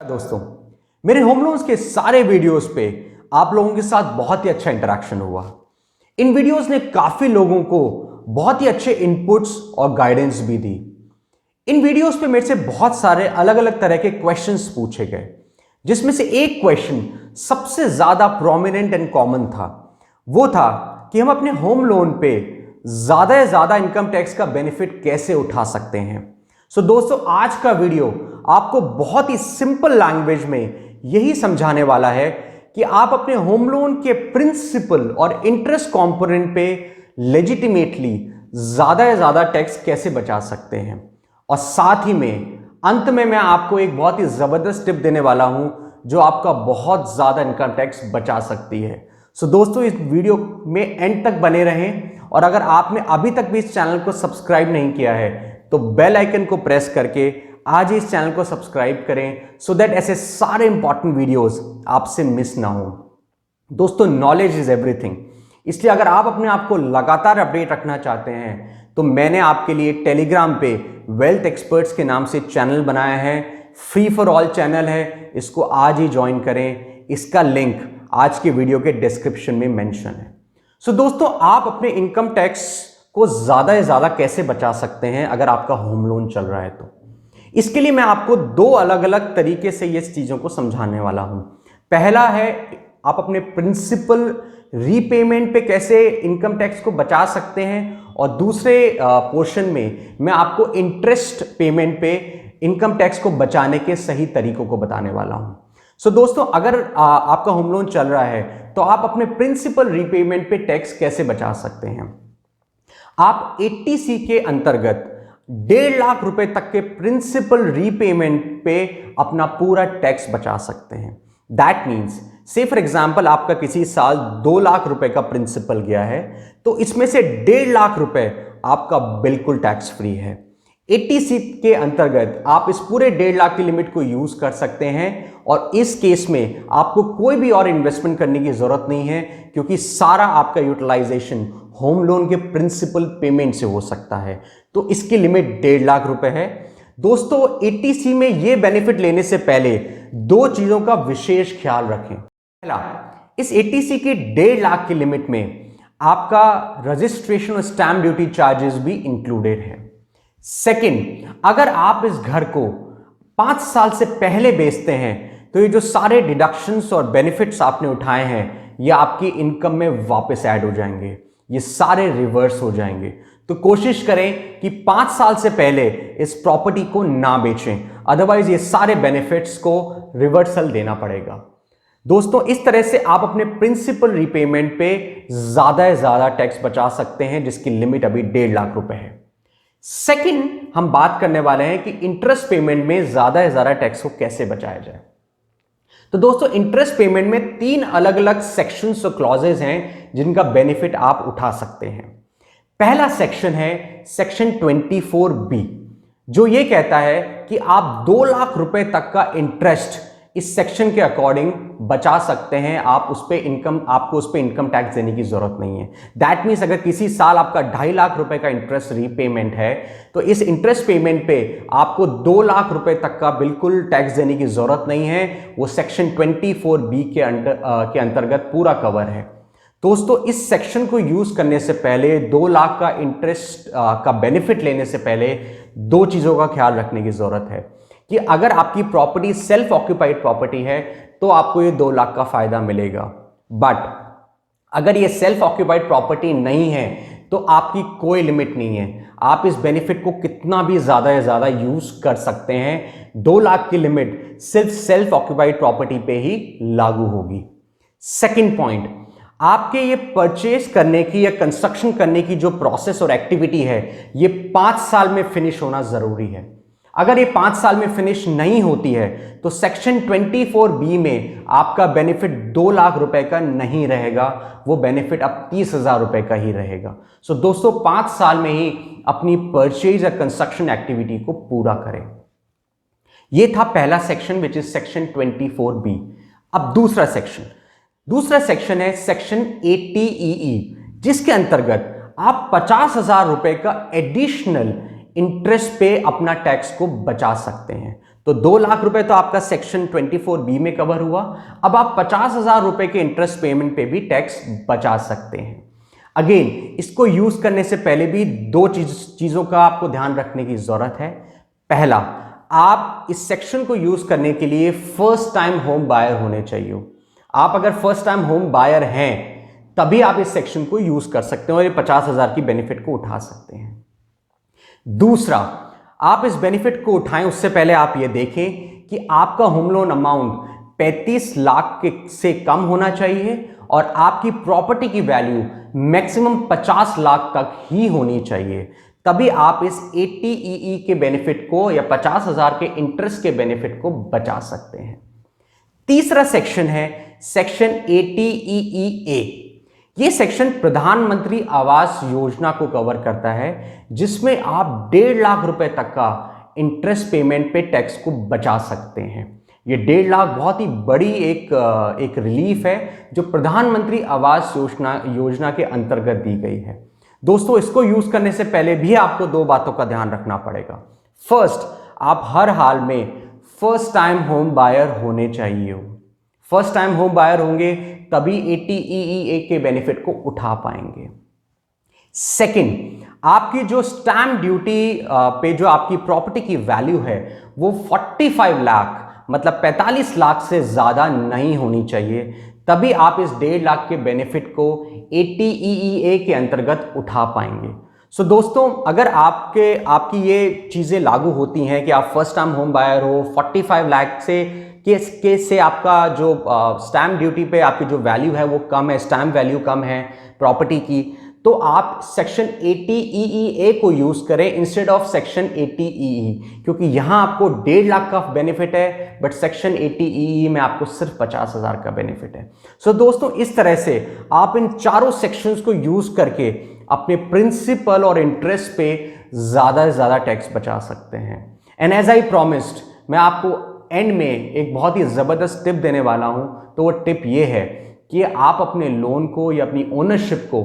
दोस्तों, मेरे home loans के सारे वीडियोस पे आप लोगों के साथ बहुत ही अच्छा इंटरेक्शन हुआ। इन वीडियोस ने काफी लोगों को बहुत ही अच्छे इनपुट्स और गाइडेंस भी दी। इन वीडियोस पे मेरे से बहुत सारे अलग अलग तरह के क्वेश्चंस पूछे गए, जिसमें से एक क्वेश्चन सबसे ज्यादा प्रोमिनेंट एंड कॉमन था। वो था कि हम अपने होम लोन पे ज्यादा से ज्यादा इनकम टैक्स का बेनिफिट कैसे उठा सकते हैं। सो दोस्तों, आज का वीडियो आपको बहुत ही सिंपल लैंग्वेज में यही समझाने वाला है कि आप अपने होम लोन के प्रिंसिपल और इंटरेस्ट कंपोनेंट पे लेजिटिमेटली ज्यादा से ज्यादा टैक्स कैसे बचा सकते हैं। और साथ ही में अंत में मैं आपको एक बहुत ही जबरदस्त टिप देने वाला हूं जो आपका बहुत ज्यादा इनकम टैक्स बचा सकती है। सो दोस्तों, इस वीडियो में एंड तक बने रहें, और अगर आपने अभी तक भी इस चैनल को सब्सक्राइब नहीं किया है तो बेल आइकन को प्रेस करके आज ही इस चैनल को सब्सक्राइब करें, सो दैट ऐसे सारे इंपॉर्टेंट वीडियोस आपसे मिस ना हो। दोस्तों, नॉलेज इज एवरीथिंग, इसलिए अगर आप अपने आप को लगातार अपडेट रखना चाहते हैं तो मैंने आपके लिए टेलीग्राम पे वेल्थ एक्सपर्ट्स के नाम से चैनल बनाया है। फ्री फॉर ऑल चैनल है, इसको आज ही ज्वाइन करें। इसका लिंक आज के वीडियो के डिस्क्रिप्शन में मेंशन है। सो दोस्तों, आप अपने इनकम टैक्स को ज्यादा से ज्यादा कैसे बचा सकते हैं अगर आपका होम लोन चल रहा है तो। इसके लिए मैं आपको दो अलग अलग तरीके से ये चीजों को समझाने वाला हूं। पहला है, आप अपने प्रिंसिपल रीपेमेंट पे कैसे इनकम टैक्स को बचा सकते हैं, और दूसरे पोर्शन में मैं आपको इंटरेस्ट पेमेंट पे इनकम टैक्स को बचाने के सही तरीकों को बताने वाला हूं। सो दोस्तों, अगर आपका होम लोन चल रहा है तो आप अपने प्रिंसिपल रीपेमेंट पे टैक्स कैसे बचा सकते हैं। आप 80C के अंतर्गत 1.5 लाख रुपए तक के प्रिंसिपल रीपेमेंट पे अपना पूरा टैक्स बचा सकते हैं। दैट मीन्स, से फॉर एग्जाम्पल आपका किसी साल 2 लाख रुपए का प्रिंसिपल गया है तो इसमें से 1.5 लाख रुपए आपका बिल्कुल टैक्स फ्री है। 80C के अंतर्गत आप इस पूरे 1.5 लाख की लिमिट को यूज कर सकते हैं, और इस केस में आपको कोई भी और इन्वेस्टमेंट करने की जरूरत नहीं है, क्योंकि सारा आपका यूटिलाइजेशन होम लोन के प्रिंसिपल पेमेंट से हो सकता है। तो इसकी लिमिट 1.5 लाख रुपए है। दोस्तों, 80C में यह बेनिफिट लेने से पहले दो चीजों का विशेष ख्याल रखें। पहला, इस 80C की 1.5 लाख की लिमिट में आपका रजिस्ट्रेशन और स्टैम्प ड्यूटी चार्जेस भी इंक्लूडेड है। सेकंड, अगर आप इस घर को 5 साल से पहले बेचते हैं तो ये जो सारे डिडक्शंस और बेनिफिट्स आपने उठाए हैं ये आपकी इनकम में वापस ऐड हो जाएंगे, ये सारे रिवर्स हो जाएंगे। तो कोशिश करें कि 5 साल से पहले इस प्रॉपर्टी को ना बेचें, अदरवाइज ये सारे बेनिफिट्स को रिवर्सल देना पड़ेगा। दोस्तों, इस तरह से आप अपने प्रिंसिपल रीपेमेंट पे ज्यादा से ज्यादा टैक्स बचा सकते हैं, जिसकी लिमिट अभी 1.5 लाख रुपए है। सेकंड, हम बात करने वाले हैं कि इंटरेस्ट पेमेंट में ज्यादा से ज्यादा टैक्स को कैसे बचाया जाए। तो दोस्तों, इंटरेस्ट पेमेंट में 3 अलग अलग सेक्शंस और क्लॉजेज हैं जिनका बेनिफिट आप उठा सकते हैं। पहला सेक्शन है सेक्शन 24B, जो यह कहता है कि आप 2 लाख रुपए तक का इंटरेस्ट इस सेक्शन के अकॉर्डिंग बचा सकते हैं। आपको उस पे इनकम टैक्स देने की जरूरत नहीं है। दैट मीन्स, अगर किसी साल आपका 2.5 लाख रुपए का इंटरेस्ट रीपेमेंट है तो इस इंटरेस्ट पेमेंट पे आपको 2 लाख रुपए तक का बिल्कुल टैक्स देने की जरूरत नहीं है। वो सेक्शन 24B के अंतर्गत पूरा कवर है। दोस्तों, इस सेक्शन को यूज करने से पहले, 2 लाख का इंटरेस्ट का बेनिफिट लेने से पहले दो चीजों का ख्याल रखने की जरूरत है कि अगर आपकी प्रॉपर्टी सेल्फ ऑक्यूपाइड प्रॉपर्टी है तो आपको ये 2 लाख का फायदा मिलेगा। बट अगर ये सेल्फ ऑक्यूपाइड प्रॉपर्टी नहीं है तो आपकी कोई लिमिट नहीं है, आप इस बेनिफिट को कितना भी ज्यादा से ज्यादा यूज कर सकते हैं। 2 लाख की लिमिट सिर्फ सेल्फ ऑक्यूपाइड प्रॉपर्टी पे ही लागू होगी। सेकंड पॉइंट, आपके ये परचेज करने की या कंस्ट्रक्शन करने की जो प्रोसेस और एक्टिविटी है ये 5 साल में फिनिश होना जरूरी है। अगर ये 5 साल में फिनिश नहीं होती है तो सेक्शन 24B में आपका बेनिफिट 2 लाख रुपए का नहीं रहेगा, वो बेनिफिट अब 30,000 रुपए का ही रहेगा। सो दोस्तों, 5 साल में ही अपनी परचेज या कंस्ट्रक्शन एक्टिविटी को पूरा करें। ये था पहला section, which is section 24B। अब दूसरा सेक्शन है सेक्शन 80EE, जिसके अंतर्गत आप 50,000 रुपए का एडिशनल इंटरेस्ट पे अपना टैक्स को बचा सकते हैं। तो 2 लाख रुपए तो आपका सेक्शन 24B में कवर हुआ। अब आप 50,000 रुपए के इंटरेस्ट पेमेंट पे भी टैक्स बचा सकते हैं। अगेन, इसको यूज करने से पहले भी 2 चीजों का आपको ध्यान रखने की जरूरत है। पहला, आप इस सेक्शन को यूज करने के लिए फर्स्ट टाइम होम बायर होने चाहिए। आप अगर फर्स्ट टाइम होम बायर हैं तभी आप इस सेक्शन को यूज कर सकते हैं और ये 50,000 की बेनिफिट को उठा सकते हैं। दूसरा, आप इस बेनिफिट को उठाएं उससे पहले आप ये देखें कि आपका होम लोन अमाउंट 35 लाख से कम होना चाहिए और आपकी प्रॉपर्टी की वैल्यू मैक्सिमम 50 लाख तक ही होनी चाहिए। तभी आप इस 80EE के बेनिफिट को या 50,000 के इंटरेस्ट के बेनिफिट को बचा सकते हैं। तीसरा सेक्शन है सेक्शन 80EEA। यह सेक्शन प्रधानमंत्री आवास योजना को कवर करता है, जिसमें आप 1.5 लाख रुपए तक का इंटरेस्ट पेमेंट पे टैक्स को बचा सकते हैं। ये 1.5 लाख बहुत ही बड़ी एक रिलीफ है जो प्रधानमंत्री आवास योजना के अंतर्गत दी गई है। दोस्तों, इसको यूज करने से पहले भी आपको 2 बातों का ध्यान रखना पड़ेगा। फर्स्ट, आप हर हाल में फर्स्ट टाइम होम बायर होने चाहिए हो। फर्स्ट टाइम होम बायर होंगे तभी 80EE के बेनिफिट को उठा पाएंगे। सेकंड, आपकी जो स्टैंप ड्यूटी पे जो आपकी प्रॉपर्टी की वैल्यू है वो 45 लाख मतलब 45 लाख से ज्यादा नहीं होनी चाहिए, तभी आप इस 1.5 लाख के बेनिफिट को 80EE के अंतर्गत उठा पाएंगे। सो दोस्तों, अगर आपकी ये चीजें लागू होती हैं कि आप फर्स्ट टाइम होम बायर हो, 45 लाख से आपका जो स्टैंप ड्यूटी पे आपकी जो वैल्यू है वो कम है, स्टैंप वैल्यू कम है प्रॉपर्टी की, तो आप सेक्शन 80EE को यूज करें इंस्टेड ऑफ सेक्शन 80EE, क्योंकि यहां आपको 1.5 लाख का बेनिफिट है बट सेक्शन 80EE में आपको सिर्फ 50,000 का बेनिफिट है। सो दोस्तों, इस तरह से आप इन चारों सेक्शंस को यूज करके अपने प्रिंसिपल और इंटरेस्ट पे ज्यादा से ज्यादा टैक्स बचा सकते हैं। एंड एज आई प्रॉमिस्ड, मैं आपको एंड में एक बहुत ही जबरदस्त टिप देने वाला हूं। तो वो टिप ये है कि आप अपने लोन को या अपनी ओनरशिप को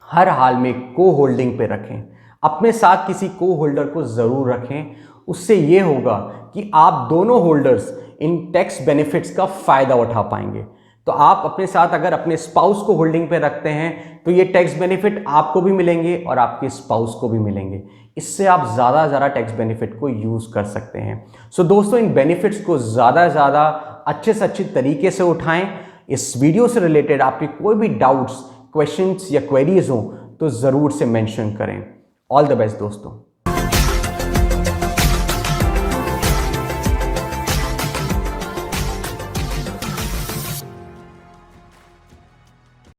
हर हाल में को होल्डिंग पे रखें। अपने साथ किसी को होल्डर को जरूर रखें। उससे ये होगा कि आप दोनों होल्डर्स इन टैक्स बेनिफिट्स का फायदा उठा पाएंगे। तो आप अपने साथ अगर अपने स्पाउस को होल्डिंग पे रखते हैं तो ये टैक्स बेनिफिट आपको भी मिलेंगे और आपके स्पाउस को भी मिलेंगे। इससे आप ज़्यादा से ज़्यादा टैक्स बेनिफिट को यूज़ कर सकते हैं। सो दोस्तों, इन बेनिफिट्स को ज़्यादा से ज़्यादा अच्छे से अच्छे तरीके से उठाएं। इस वीडियो से रिलेटेड आपके कोई भी डाउट्स, क्वेश्चंस या क्वेरीज हो तो ज़रूर से मेंशन करें। ऑल द बेस्ट दोस्तों।